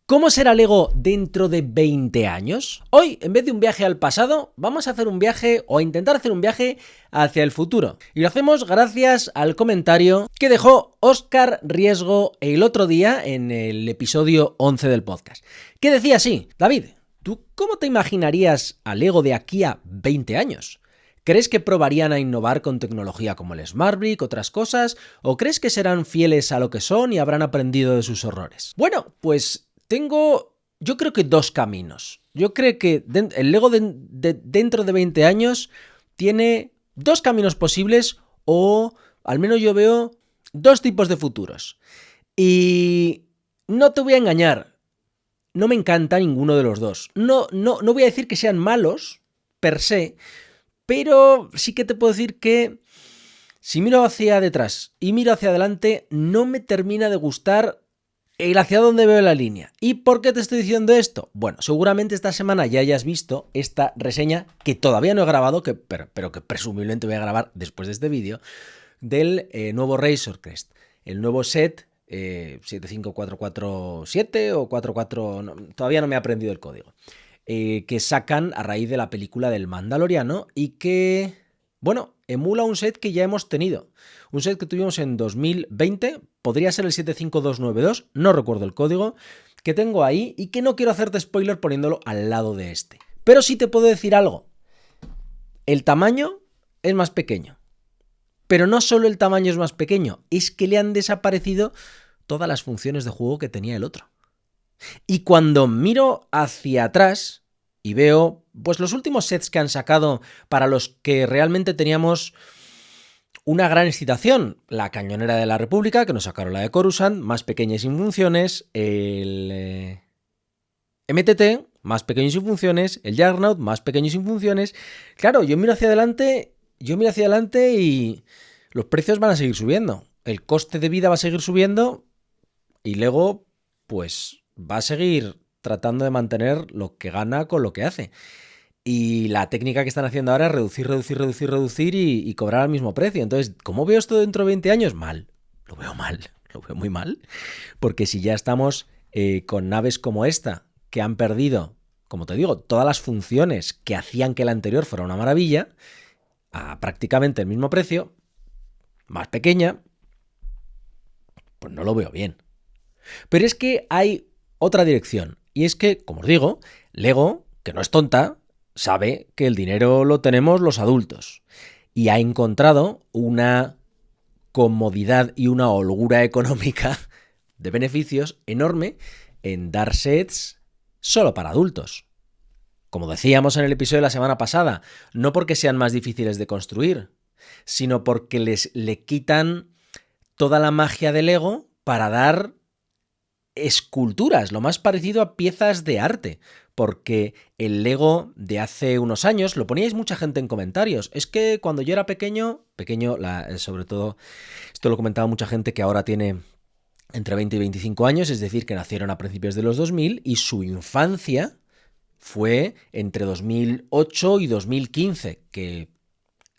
¿Cómo será Lego dentro de 20 años? Hoy, en vez de un viaje al pasado, vamos a hacer un viaje o a intentar hacer un viaje hacia el futuro. Y lo hacemos gracias al comentario que dejó Óscar Riesgo el otro día en el episodio 11 del podcast. Que decía así: David, ¿tú cómo te imaginarías a Lego de aquí a 20 años? ¿Crees que probarían a innovar con tecnología como el Smart Brick, otras cosas? ¿O crees que serán fieles a lo que son y habrán aprendido de sus errores? Bueno, pues yo creo que dos caminos. Yo creo que el Lego dentro de 20 años tiene dos caminos posibles, o al menos yo veo dos tipos de futuros. Y no te voy a engañar, no me encanta ninguno de los dos. No voy a decir que sean malos, per se, pero sí que te puedo decir que si miro hacia detrás y miro hacia adelante, no me termina de gustar el hacia dónde veo la línea. ¿Y por qué te estoy diciendo esto? Bueno, seguramente esta semana ya hayas visto esta reseña que todavía no he grabado, pero que presumiblemente voy a grabar después de este vídeo, del nuevo Razor Crest. El nuevo set 75447 o 44, todavía no me he aprendido el código, que sacan a raíz de la película del Mandaloriano y que, bueno, emula un set que ya hemos tenido. Un set que tuvimos en 2020, podría ser el 75292, no recuerdo el código, que tengo ahí y que no quiero hacerte spoiler poniéndolo al lado de este. Pero sí te puedo decir algo. El tamaño es más pequeño. Pero no solo el tamaño es más pequeño, es que le han desaparecido todas las funciones de juego que tenía el otro. Y cuando miro hacia atrás y veo pues los últimos sets que han sacado para los que realmente teníamos una gran excitación, la Cañonera de la República, que nos sacaron la de Coruscant, más pequeña y sin funciones, el MTT, más pequeño y sin funciones, el Juggernaut, más pequeño y sin funciones. Claro, yo miro hacia adelante y los precios van a seguir subiendo. El coste de vida va a seguir subiendo y Lego, pues, va a seguir tratando de mantener lo que gana con lo que hace. Y la técnica que están haciendo ahora es reducir y cobrar al mismo precio. Entonces, ¿cómo veo esto dentro de 20 años? Mal. Lo veo muy mal. Porque si ya estamos con naves como esta, que han perdido, como te digo, todas las funciones que hacían que la anterior fuera una maravilla, a prácticamente el mismo precio, más pequeña, pues no lo veo bien. Pero es que hay otra dirección. Y es que, como os digo, Lego, que no es tonta, sabe que el dinero lo tenemos los adultos y ha encontrado una comodidad y una holgura económica de beneficios enorme en dar sets solo para adultos. Como decíamos en el episodio de la semana pasada, no porque sean más difíciles de construir, sino porque le quitan toda la magia del Lego para dar esculturas, lo más parecido a piezas de arte, porque el Lego de hace unos años, lo poníais mucha gente en comentarios, es que cuando yo era pequeño, sobre todo, esto lo comentaba mucha gente que ahora tiene entre 20 y 25 años, es decir, que nacieron a principios de los 2000 y su infancia fue entre 2008 y 2015, que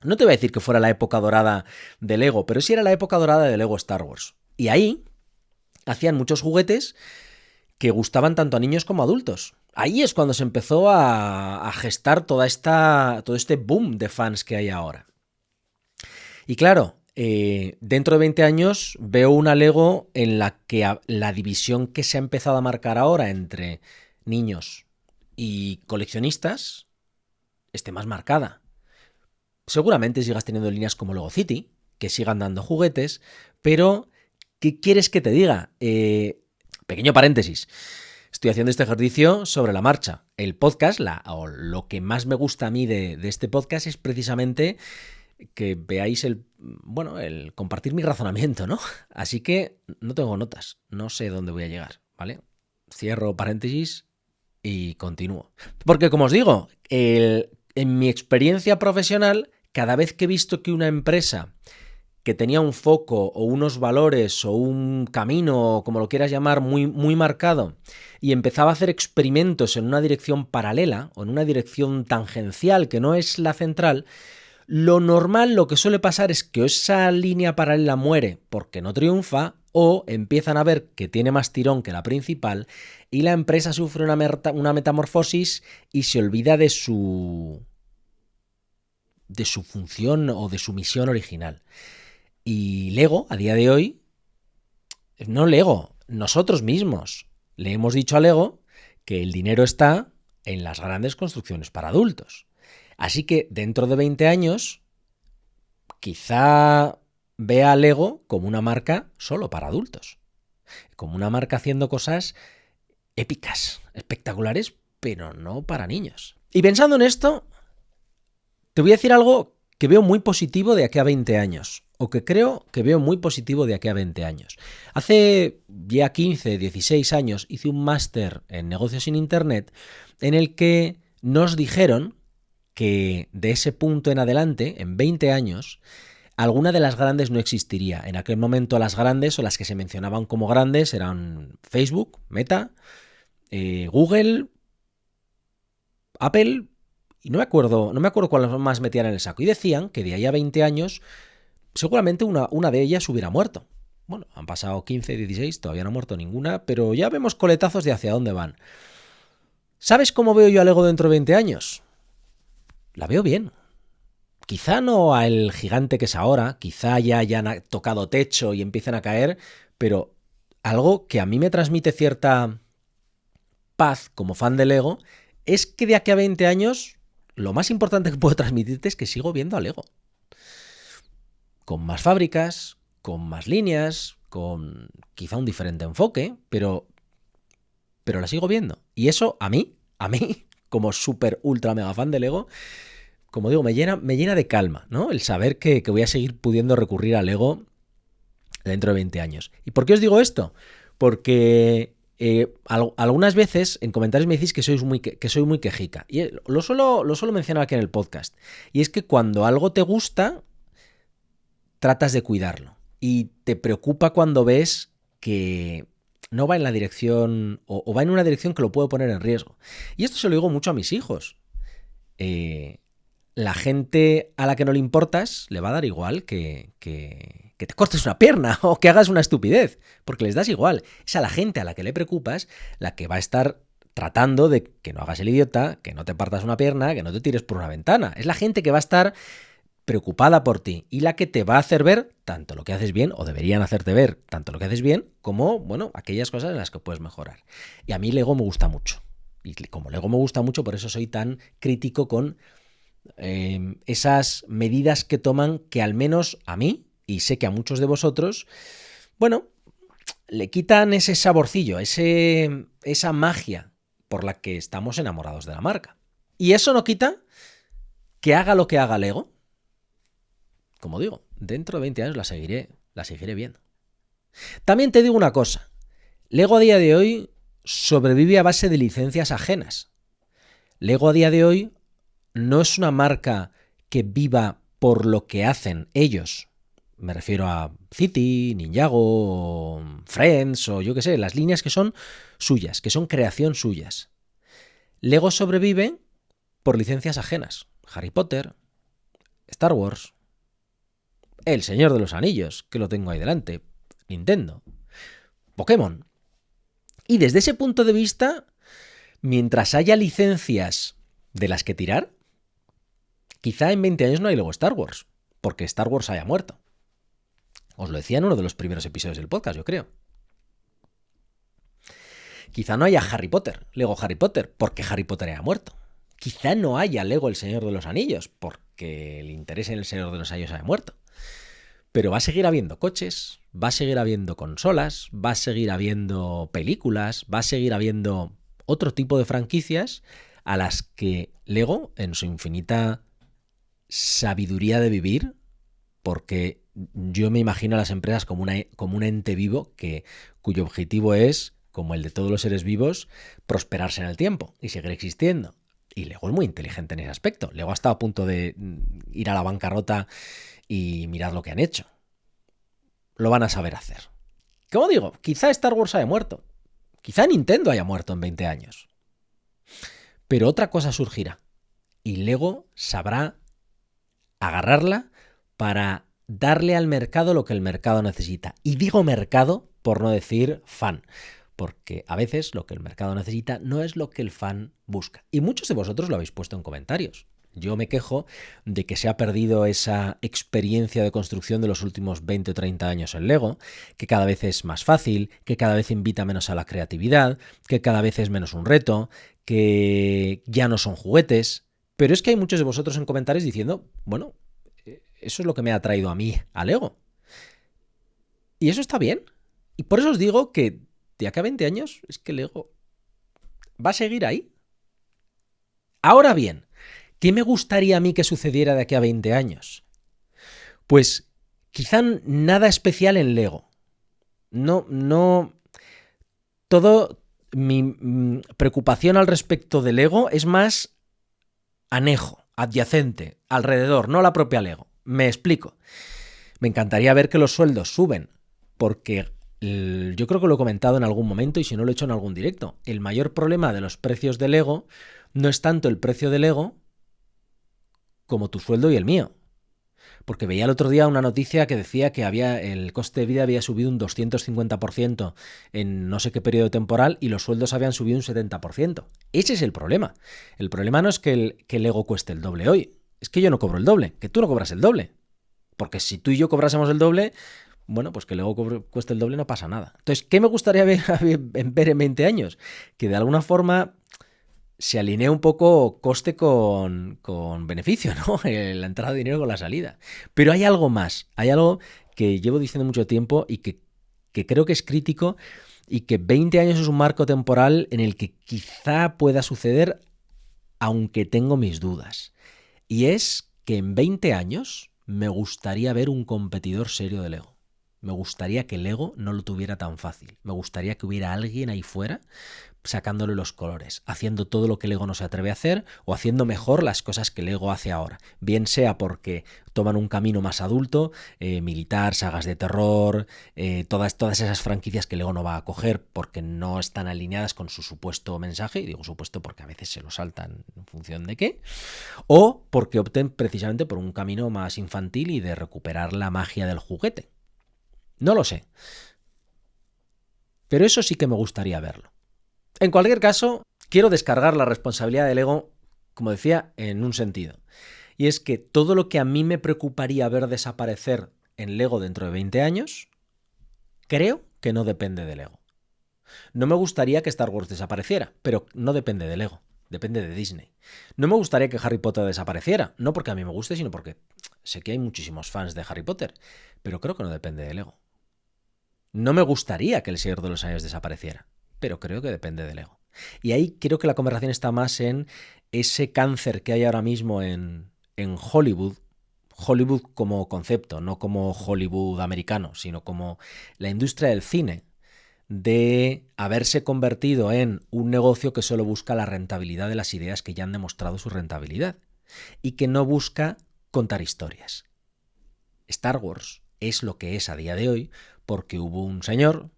no te voy a decir que fuera la época dorada de Lego, pero sí era la época dorada de Lego Star Wars. Y ahí hacían muchos juguetes que gustaban tanto a niños como a adultos. Ahí es cuando se empezó a gestar todo este boom de fans que hay ahora. Y claro, dentro de 20 años veo una Lego en la que la división que se ha empezado a marcar ahora entre niños y coleccionistas esté más marcada. Seguramente sigas teniendo líneas como Lego City, que sigan dando juguetes, pero ¿qué quieres que te diga? Pequeño paréntesis. Estoy haciendo este ejercicio sobre la marcha. El podcast, lo que más me gusta a mí de este podcast es precisamente que veáis el compartir mi razonamiento, ¿no? Así que no tengo notas, no sé dónde voy a llegar, ¿vale? Cierro paréntesis y continúo. Porque, como os digo, en mi experiencia profesional, cada vez que he visto que una empresa que tenía un foco o unos valores o un camino, o como lo quieras llamar, muy, muy marcado, y empezaba a hacer experimentos en una dirección paralela o en una dirección tangencial que no es la central, Lo normal, lo que suele pasar es que esa línea paralela muere porque no triunfa, o empiezan a ver que tiene más tirón que la principal y la empresa sufre una metamorfosis y se olvida de su función o de su misión original. Y Lego, a día de hoy, no Lego, nosotros mismos le hemos dicho a Lego que el dinero está en las grandes construcciones para adultos. Así que dentro de 20 años, quizá vea a Lego como una marca solo para adultos. Como una marca haciendo cosas épicas, espectaculares, pero no para niños. Y pensando en esto, te voy a decir algo que veo muy positivo de aquí a 20 años, o que creo que veo muy positivo de aquí a 20 años. Hace ya 15, 16 años hice un máster en negocios en Internet en el que nos dijeron que de ese punto en adelante, en 20 años, alguna de las grandes no existiría. En aquel momento las grandes, o las que se mencionaban como grandes, eran Facebook, Meta, Google, Apple, y no me acuerdo cuáles más metían en el saco. Y decían que de ahí a 20 años seguramente una de ellas hubiera muerto. Bueno, han pasado 15, 16, todavía no ha muerto ninguna, pero ya vemos coletazos de hacia dónde van. ¿Sabes cómo veo yo a Lego dentro de 20 años? La veo bien. Quizá no al gigante que es ahora, quizá ya hayan tocado techo y empiecen a caer, pero algo que a mí me transmite cierta paz como fan de Lego es que de aquí a 20 años lo más importante que puedo transmitirte es que sigo viendo a Lego. Con más fábricas, con más líneas, con quizá un diferente enfoque, pero la sigo viendo. Y eso a mí, como súper ultra mega fan de Lego, como digo, me llena de calma, ¿no? El saber que voy a seguir pudiendo recurrir a Lego dentro de 20 años. ¿Y por qué os digo esto? Porque algunas veces en comentarios me decís que soy muy quejica. Y lo suelo mencionar aquí en el podcast. Y es que cuando algo te gusta, tratas de cuidarlo. Y te preocupa cuando ves que no va en la dirección o va en una dirección que lo puede poner en riesgo. Y esto se lo digo mucho a mis hijos. La gente a la que no le importas le va a dar igual que te cortes una pierna o que hagas una estupidez, porque les das igual. Es a la gente a la que le preocupas la que va a estar tratando de que no hagas el idiota, que no te partas una pierna, que no te tires por una ventana. Es la gente que va a estar preocupada por ti y la que te va a hacer ver tanto lo que haces bien, o deberían hacerte ver tanto lo que haces bien, como, bueno, aquellas cosas en las que puedes mejorar. Y a mí Lego me gusta mucho. Y como Lego me gusta mucho, por eso soy tan crítico con esas medidas que toman, que al menos a mí, y sé que a muchos de vosotros, bueno, le quitan ese saborcillo, esa magia por la que estamos enamorados de la marca. Y eso no quita que haga lo que haga Lego. Como digo, dentro de 20 años la seguiré viendo. También te digo una cosa. Lego a día de hoy sobrevive a base de licencias ajenas. Lego a día de hoy no es una marca que viva por lo que hacen ellos. Me refiero a City, Ninjago, Friends o yo qué sé, las líneas que son suyas, que son creación suyas. Lego sobrevive por licencias ajenas. Harry Potter, Star Wars, El Señor de los Anillos, que lo tengo ahí delante, Nintendo, Pokémon. Y desde ese punto de vista, mientras haya licencias de las que tirar, quizá en 20 años no hay luego Star Wars, porque Star Wars haya muerto. Os lo decía en uno de los primeros episodios del podcast, yo creo. Quizá no haya Harry Potter, Lego Harry Potter, porque Harry Potter haya muerto. Quizá no haya Lego El Señor de los Anillos, porque el interés en El Señor de los Anillos haya muerto. Pero va a seguir habiendo coches, va a seguir habiendo consolas, va a seguir habiendo películas, va a seguir habiendo otro tipo de franquicias a las que Lego, en su infinita sabiduría de vivir, porque yo me imagino a las empresas como un ente vivo cuyo objetivo es, como el de todos los seres vivos, prosperarse en el tiempo y seguir existiendo. Y Lego es muy inteligente en ese aspecto. Lego ha estado a punto de ir a la bancarrota y mirad lo que han hecho. Lo van a saber hacer. Como digo, quizá Star Wars haya muerto. Quizá Nintendo haya muerto en 20 años. Pero otra cosa surgirá. Y Lego sabrá agarrarla para darle al mercado lo que el mercado necesita. Y digo mercado por no decir fan, porque a veces lo que el mercado necesita no es lo que el fan busca. Y muchos de vosotros lo habéis puesto en comentarios. Yo me quejo de que se ha perdido esa experiencia de construcción de los últimos 20 o 30 años en Lego, que cada vez es más fácil, que cada vez invita menos a la creatividad, que cada vez es menos un reto, que ya no son juguetes. Pero es que hay muchos de vosotros en comentarios diciendo, bueno, eso es lo que me ha traído a mí a Lego. Y eso está bien. Y por eso os digo que de acá a 20 años es que Lego va a seguir ahí. Ahora bien, ¿qué me gustaría a mí que sucediera de aquí a 20 años? Pues quizá nada especial en Lego. No. Todo mi preocupación al respecto de Lego es más anejo, adyacente, alrededor, no la propia Lego. Me explico. Me encantaría ver que los sueldos suben, porque yo creo que lo he comentado en algún momento y si no lo he hecho en algún directo. El mayor problema de los precios de Lego no es tanto el precio de Lego como tu sueldo y el mío. Porque veía el otro día una noticia que decía que el coste de vida había subido un 250% en no sé qué periodo temporal y los sueldos habían subido un 70%. Ese es el problema. El problema no es que el Lego cueste el doble hoy. Es que yo no cobro el doble, que tú no cobras el doble. Porque si tú y yo cobrásemos el doble, bueno, pues que luego cueste el doble no pasa nada. Entonces, ¿qué me gustaría ver en 20 años? Que de alguna forma se alinee un poco coste con beneficio, ¿no? La entrada de dinero con la salida. Pero hay algo más, hay algo que llevo diciendo mucho tiempo y que creo que es crítico y que 20 años es un marco temporal en el que quizá pueda suceder, aunque tengo mis dudas. Y es que en 20 años me gustaría ver un competidor serio de Lego. Me gustaría que Lego no lo tuviera tan fácil. Me gustaría que hubiera alguien ahí fuera sacándole los colores, haciendo todo lo que Lego no se atreve a hacer o haciendo mejor las cosas que Lego hace ahora. Bien sea porque toman un camino más adulto, militar, sagas de terror, todas esas franquicias que Lego no va a coger porque no están alineadas con su supuesto mensaje, y digo supuesto porque a veces se lo saltan en función de qué, o porque opten precisamente por un camino más infantil y de recuperar la magia del juguete. No lo sé. Pero eso sí que me gustaría verlo. En cualquier caso, quiero descargar la responsabilidad del Lego, como decía, en un sentido. Y es que todo lo que a mí me preocuparía ver desaparecer en Lego dentro de 20 años, creo que no depende de Lego. No me gustaría que Star Wars desapareciera, pero no depende de Lego, depende de Disney. No me gustaría que Harry Potter desapareciera, no porque a mí me guste, sino porque sé que hay muchísimos fans de Harry Potter, pero creo que no depende de Lego. No me gustaría que El Señor de los Anillos desapareciera, pero creo que depende de Lego. Y ahí creo que la conversación está más en ese cáncer que hay ahora mismo en Hollywood. Hollywood como concepto, no como Hollywood americano, sino como la industria del cine, de haberse convertido en un negocio que solo busca la rentabilidad de las ideas que ya han demostrado su rentabilidad y que no busca contar historias. Star Wars es lo que es a día de hoy porque hubo un señor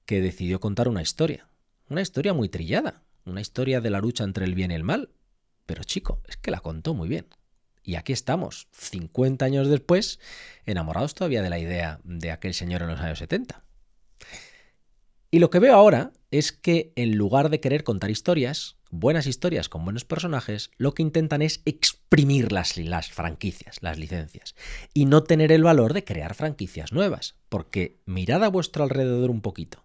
que decidió contar una historia muy trillada, una historia de la lucha entre el bien y el mal, pero chico, es que la contó muy bien. Y aquí estamos, 50 años después, enamorados todavía de la idea de aquel señor en los años 70. Y lo que veo ahora es que en lugar de querer contar historias, buenas historias con buenos personajes, lo que intentan es exprimir las franquicias, las licencias, y no tener el valor de crear franquicias nuevas. Porque mirad a vuestro alrededor un poquito.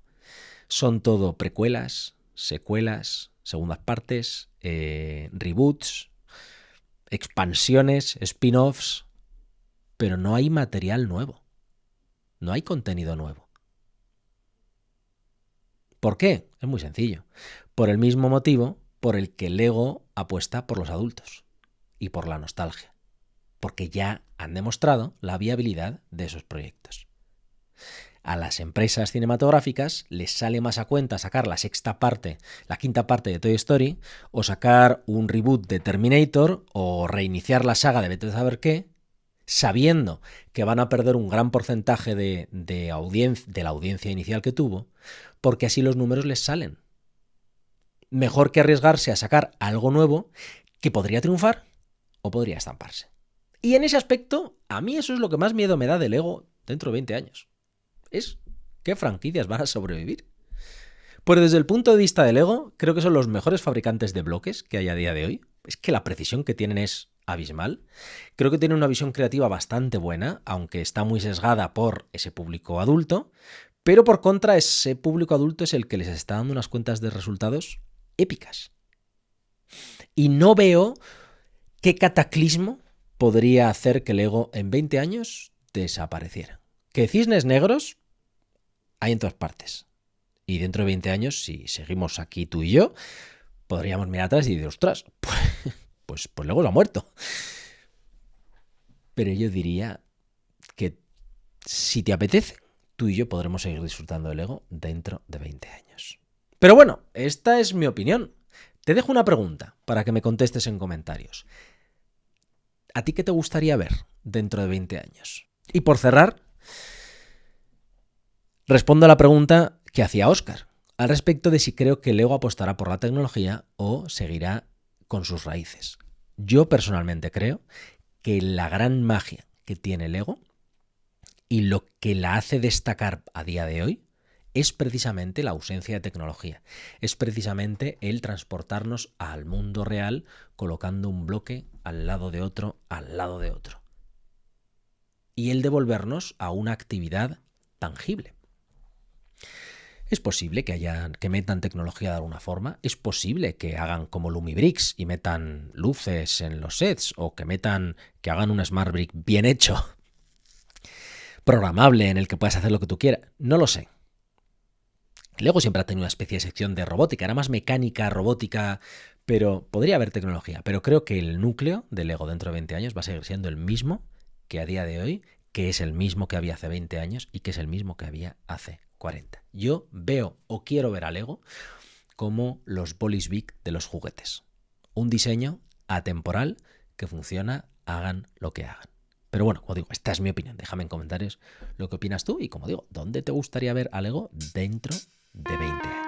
Son todo precuelas, secuelas, segundas partes, reboots, expansiones, spin-offs, pero no hay material nuevo. No hay contenido nuevo. ¿Por qué? Es muy sencillo. Por el mismo motivo por el que Lego apuesta por los adultos y por la nostalgia. Porque ya han demostrado la viabilidad de esos proyectos. A las empresas cinematográficas les sale más a cuenta sacar la quinta parte de Toy Story, o sacar un reboot de Terminator, o reiniciar la saga de vete a saber qué, sabiendo que van a perder un gran porcentaje de la audiencia inicial que tuvo, porque así los números les salen. Mejor que arriesgarse a sacar algo nuevo que podría triunfar o podría estamparse. Y en ese aspecto, a mí eso es lo que más miedo me da de Lego dentro de 20 años. Es qué franquicias van a sobrevivir. Pues desde el punto de vista de Lego, creo que son los mejores fabricantes de bloques que hay a día de hoy. Es que la precisión que tienen es abismal. Creo que tienen una visión creativa bastante buena, aunque está muy sesgada por ese público adulto, pero por contra ese público adulto es el que les está dando unas cuentas de resultados épicas. Y no veo qué cataclismo podría hacer que Lego en 20 años desapareciera. Que cisnes negros hay en todas partes. Y dentro de 20 años, si seguimos aquí tú y yo, podríamos mirar atrás y decir, ostras, pues Lego lo ha muerto. Pero yo diría que si te apetece, tú y yo podremos seguir disfrutando de Lego dentro de 20 años. Pero bueno, esta es mi opinión. Te dejo una pregunta para que me contestes en comentarios. ¿A ti qué te gustaría ver dentro de 20 años? Y por cerrar, respondo a la pregunta que hacía Óscar al respecto de si creo que Lego apostará por la tecnología o seguirá con sus raíces. Yo personalmente creo que la gran magia que tiene Lego y lo que la hace destacar a día de hoy es precisamente la ausencia de tecnología. Es precisamente el transportarnos al mundo real colocando un bloque al lado de otro, al lado de otro. Y el devolvernos a una actividad tangible. Es posible que metan tecnología de alguna forma, es posible que hagan como Lumibricks y metan luces en los sets o que hagan un Smart Brick bien hecho, programable en el que puedas hacer lo que tú quieras. No lo sé. Lego siempre ha tenido una especie de sección de robótica, era más mecánica, robótica, pero podría haber tecnología. Pero creo que el núcleo de Lego dentro de 20 años va a seguir siendo el mismo que a día de hoy, que es el mismo que había hace 20 años y que es el mismo que había hace 40. Yo veo o quiero ver a Lego como los bolis Bic de los juguetes. Un diseño atemporal que funciona, hagan lo que hagan. Pero bueno, como digo, esta es mi opinión. Déjame en comentarios lo que opinas tú y, como digo, ¿dónde te gustaría ver a Lego dentro de 20 años?